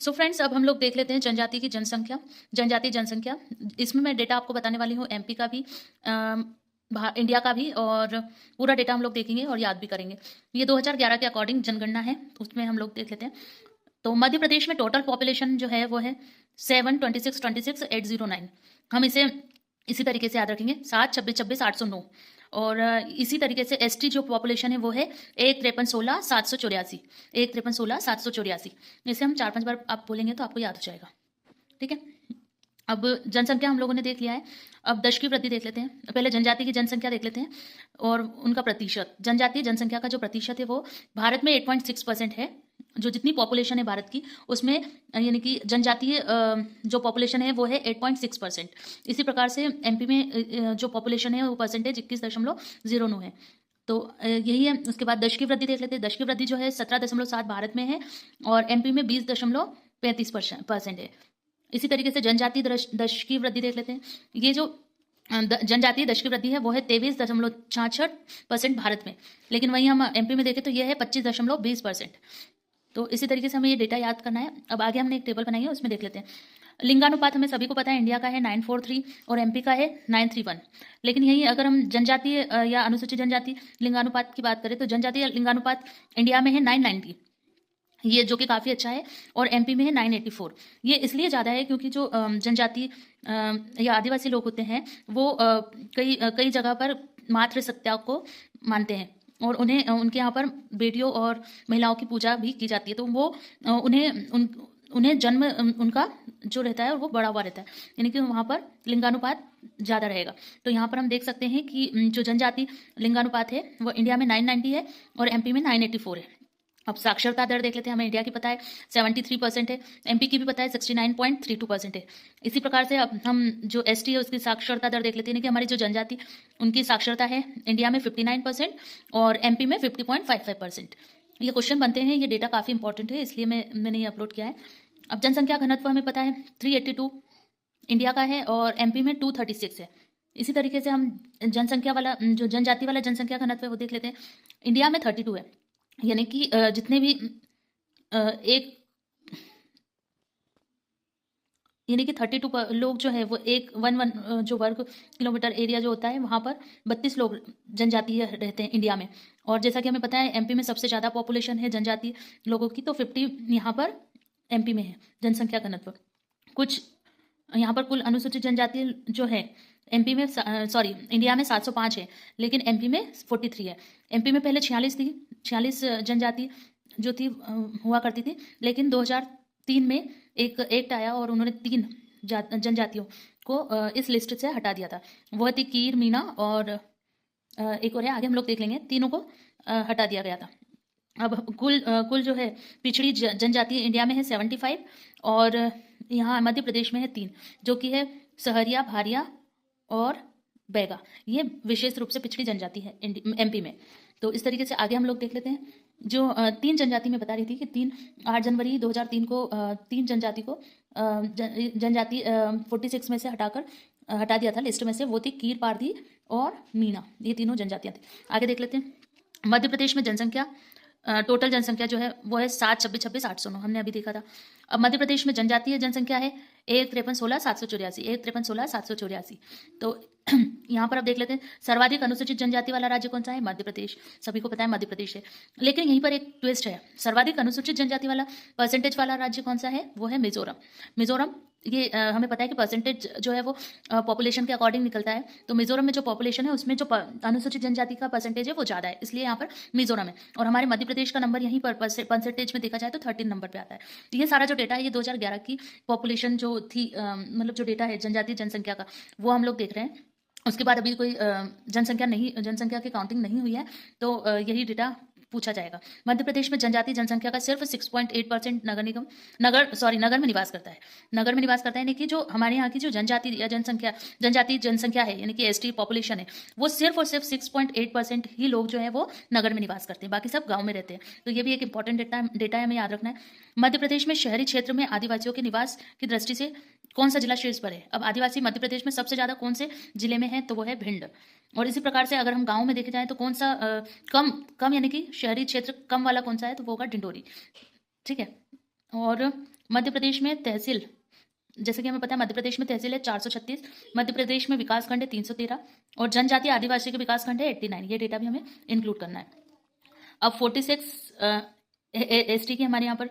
So friends, अब हम लोग देख लेते हैं जनजाति की जनसंख्या। जनजातीय जनसंख्या, इसमें मैं डेटा आपको बताने वाली हूँ एमपी का भी, इंडिया का भी, और पूरा डेटा हम लोग देखेंगे और याद भी करेंगे। ये 2011 के अकॉर्डिंग जनगणना है, उसमें हम लोग देख लेते हैं। तो मध्य प्रदेश में टोटल पॉपुलेशन जो है वो है 726,26,809। हम इसे इसी तरीके से याद रखेंगे, 7, 26, 26, 809। और इसी तरीके से एसटी जो पॉपुलेशन है वो है 1, 53, 16, 784। 1, 53, 16, 784। इसे हम 4-5 बार आप बोलेंगे तो आपको याद हो जाएगा। ठीक है, अब जनसंख्या हम लोगों ने देख लिया है। अब दश की वृद्धि देख लेते हैं। पहले जनजाति की जनसंख्या देख लेते हैं और उनका प्रतिशत। जनजातीय जनसंख्या का जो प्रतिशत है वो भारत में 8.6% है। जो जितनी पॉपुलेशन है भारत की, उसमें यानी कि जनजातीय जो पॉपुलेशन है वो है 8.6%। इसी प्रकार से एमपी में जो पॉपुलेशन है वो परसेंटेज 21.09 है। तो यही है। उसके बाद दश की वृद्धि देख लेते हैं। दश की वृद्धि जो है 17.7 भारत में है और एमपी में 20.35% है। इसी तरीके से जनजातीय दश की वृद्धि देख लेते हैं। ये जो जनजातीय दश की वृद्धि है वो है 23.66% भारत में, लेकिन वहीं हम एमपी में देखें तो यह है 25.20%। तो इसी तरीके से हमें ये डेटा याद करना है। अब आगे हमने एक टेबल बनाई है, उसमें देख लेते हैं। लिंगानुपात हमें सभी को पता है, इंडिया का है 943 और एमपी का है 931। लेकिन यही अगर हम जनजातीय या अनुसूचित जनजाति लिंगानुपात की बात करें तो जनजातीय लिंगानुपात इंडिया में है 990, ये जो कि काफ़ी अच्छा है, और एमपी में है 984। ये इसलिए ज़्यादा है क्योंकि जो जनजाति या आदिवासी लोग होते हैं वो कई जगह पर मातृ सत्या को मानते हैं और उन्हें उनके यहाँ पर बेटियों और महिलाओं की पूजा भी की जाती है। तो वो उन्हें जन्म उनका जो रहता है वो बड़ा हुआ रहता है, यानी कि वहाँ पर लिंगानुपात ज़्यादा रहेगा। तो यहाँ पर हम देख सकते हैं कि जो जनजाति लिंगानुपात है वो इंडिया में 990 है और एमपी में 984 है। अब साक्षरता दर देख लेते हैं। हमें इंडिया की पता है 73% है, एमपी की भी पता है 69.32% है। इसी प्रकार से अब हम जो एसटी है उसकी साक्षरता दर देख लेते हैं कि हमारी जो जनजाति उनकी साक्षरता है इंडिया में 59% और एमपी में 50.55%। ये क्वेश्चन बनते हैं, ये डेटा काफ़ी इंपॉर्टेंट है, इसलिए मैंने ये अपलोड किया है। अब जनसंख्या घनत्व हमें पता है 382 इंडिया का है और एमपी में 236 है। इसी तरीके से हम जनसंख्या वाला जो जनजाति वाला जनसंख्या घनत्व है वो देख लेते हैं। इंडिया में 32 है, यानी कि जितने भी एक यानी कि 32 लोग जो है वो एक वन जो वर्ग किलोमीटर एरिया जो होता है वहाँ पर 32 लोग जनजातीय रहते हैं इंडिया में। और जैसा कि हमें पता है एमपी में सबसे ज़्यादा पॉपुलेशन है जनजातीय लोगों की, तो 50 यहाँ पर एमपी में है जनसंख्या घनत्व। कुछ यहाँ पर कुल अनुसूचित जनजाति जो है एमपी में इंडिया में 705 है, लेकिन एमपी में 43 है। एमपी में पहले 46 थी, 46 जनजाति जो थी हुआ करती थी, लेकिन 2003 में एक एक्ट आया और उन्होंने 3 जनजातियों को इस लिस्ट से हटा दिया था। वह थी कीर, मीना और एक और है, आगे हम लोग देख लेंगे। तीनों को हटा दिया गया था। अब कुल जो है पिछड़ी जनजाति इंडिया में है 75 और यहाँ मध्य प्रदेश में है 3, जो कि है सहरिया, भारिया और बैगा। ये विशेष रूप से पिछड़ी जनजाति है एमपी में। तो इस तरीके से आगे हम लोग देख लेते हैं। जो 3 जनजाति में बता रही थी कि 8 जनवरी 2003 को 3 जनजाति को जनजाति 46 में से हटा दिया था लिस्ट में से। वो थी कीर, पारधी और मीना, ये तीनों जनजातियाँ थी। आगे देख लेते हैं। मध्य प्रदेश में जनसंख्या टोटल जनसंख्या जो है वो है 7, 26, 26, 809, हमने अभी देखा था। अब मध्य प्रदेश में जनजातीय जनसंख्या है 1, 53, 16, 784। 1, 53, 16, 784। तो यहाँ पर अब देख लेते हैं सर्वाधिक अनुसूचित जनजाति वाला राज्य कौन सा है? मध्य प्रदेश। सभी को पता है मध्य प्रदेश है, लेकिन यहीं पर एक ट्विस्ट है। सर्वाधिक अनुसूचित जनजाति वाला परसेंटेज वाला राज्य कौन सा है? वो है मिजोरम। मिजोरम ये हमें पता है कि परसेंटेज जो है वो पॉपुलेशन के अकॉर्डिंग निकलता है। तो मिजोरम में जो पॉपुलेशन है उसमें जो अनुसूचित जनजाति का परसेंटेज है वो ज़्यादा है, इसलिए यहाँ पर मिजोरम है। और हमारे मध्य प्रदेश का नंबर यहीं पर परसेंटेज में देखा जाए तो 13 नंबर पे आता है। तो ये सारा जो डेटा है ये 2011 की पॉपुलेशन जो थी, मतलब जो डेटा है जनजातीय जनसंख्या का, वो हम लोग देख रहे हैं। उसके बाद अभी कोई जनसंख्या की काउंटिंग नहीं हुई है, तो यही डेटा पूछा जाएगा। मध्य प्रदेश में जनजातीय जनसंख्या का सिर्फ 6.8% नगर में निवास करता है। नगर में निवास करता है, यानी कि जो हमारे यहाँ की जो जनजातीय जनसंख्या है, यानी कि एसटी पॉपुलेशन है, वो सिर्फ और सिर्फ 6.8% ही लोग जो है वो नगर में निवास करते हैं, बाकी सब गाँव में रहते हैं। तो ये भी एक इंपॉर्टेंट डेटा है, हमें याद रखना है। मध्य प्रदेश में शहरी क्षेत्र में आदिवासियों के निवास की दृष्टि से कौन सा जिला शीर्ष पर है? अब आदिवासी मध्य प्रदेश में सबसे ज़्यादा कौन से जिले में है? तो वो है भिंड। और इसी प्रकार से अगर हम गाँव में देखे जाए तो कौन सा कम यानी कि शहरी क्षेत्र कम वाला कौन सा है? तो वो होगा डिंडोरी। ठीक है। और मध्य प्रदेश में तहसील, जैसे कि हमें पता है मध्य प्रदेश में तहसील है 436, मध्य प्रदेश में विकासखंड है 313 और जनजातीय आदिवासी के विकासखंड है 89। ये डेटा भी हमें इंक्लूड करना है। अब 46 एसटी की हमारे यहाँ पर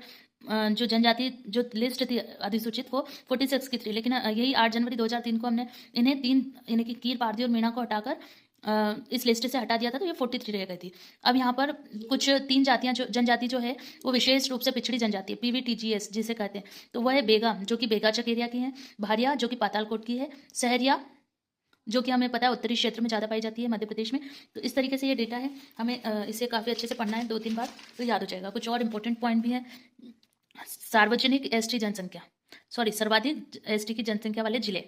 जो जनजाति जो लिस्ट थी अधिसूचित वो 46 की थी, लेकिन यही 8 जनवरी 2003 को हमने इन्हें 3 यानी कि कीर, पारधी और मीणा को हटाकर इस लिस्ट से हटा दिया था, तो ये 43 रह गई थी। अब यहाँ पर कुछ 3 जातियाँ जो जनजाति जो है वो विशेष रूप से पिछड़ी जनजाति है, PVTGS जिसे कहते हैं, तो वह है बेगा जो कि बेगाचक एरिया की है, भारिया जो कि पातालकोट की है, सहरिया जो कि हमें पता है उत्तरी क्षेत्र में ज़्यादा पाई जाती है मध्य प्रदेश में। तो इस तरीके से ये डेटा है, हमें इसे काफ़ी अच्छे से पढ़ना है 2-3 बार तो याद हो जाएगा। कुछ और इंपॉर्टेंट पॉइंट भी है। सार्वजनिक एसटी जनसंख्या, सॉरी सर्वाधिक एसटी की जनसंख्या वाले जिले,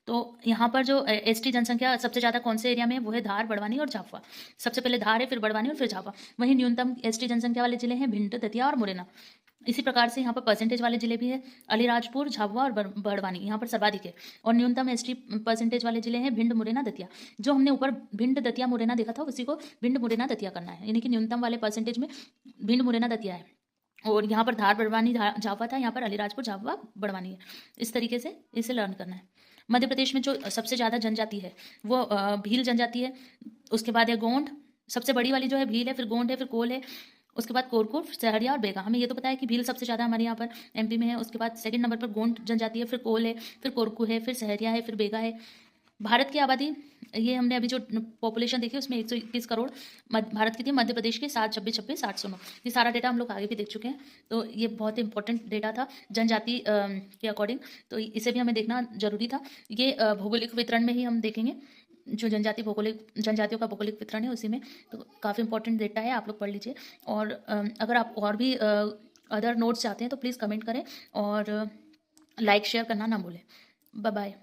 तो यहाँ पर जो एसटी जनसंख्या सबसे ज़्यादा कौन से एरिया में है वो है धार, बड़वानी और झाबुआ। सबसे पहले धार है, फिर बड़वानी और फिर झाबुआ। वहीं न्यूनतम एसटी जनसंख्या वाले जिले हैं भिंड, दतिया और मुरैना। इसी प्रकार से यहाँ पर परसेंटेज वाले जिले भी है अलीराजपुर, झाबुआ और बड़वानी, यहाँ पर सर्वाधिक है। और न्यूनतम एसटी परसेंटेज वाले जिले हैं भिंड, मुरैना, दतिया। जो हमने ऊपर भिंड, दतिया, मुरैना देखा था उसी को भिंड, मुरैना, दतिया करना है, यानी कि न्यूनतम वाले परसेंटेज में भिंड, मुरैना, दतिया है। और यहाँ पर धार, बड़वानी, झाबुआ था, यहाँ पर अलीराजपुर, झाबुआ, बड़वानी है। इस तरीके से इसे लर्न करना है। मध्य प्रदेश में जो सबसे ज़्यादा जनजाति है वो भील जनजाति है, उसके बाद है गोंड, सबसे बड़ी वाली जो है भील है, फिर गोंड है, फिर कोल है, उसके बाद कोरकुर, सहरिया और बेगा। हमें ये तो पता है कि भील सबसे ज़्यादा हमारे यहाँ पर MP में है, उसके बाद सेकंड नंबर पर गोंड जनजाति है, फिर कोल है, फिर कोरकू है, फिर सहरिया है, फिर बेगा है। भारत की आबादी, ये हमने अभी जो पॉपुलेशन देखी उसमें 121 करोड़ भारत की थी, मध्य प्रदेश की 7, 26, 26, 809। ये सारा डेटा हम लोग आगे भी देख चुके हैं, तो ये बहुत इंपॉर्टेंट डेटा था जनजाति के अकॉर्डिंग, तो इसे भी हमें देखना जरूरी था। ये भौगोलिक वितरण में ही हम देखेंगे, जो जनजातियों का भौगोलिक वितरण है उसी में, तो काफ़ी इंपॉर्टेंट डेटा है, आप लोग पढ़ लीजिए। और अगर आप और भी अदर नोट्स चाहते हैं तो प्लीज़ कमेंट करें और लाइक शेयर करना ना भूलें। Bye bye.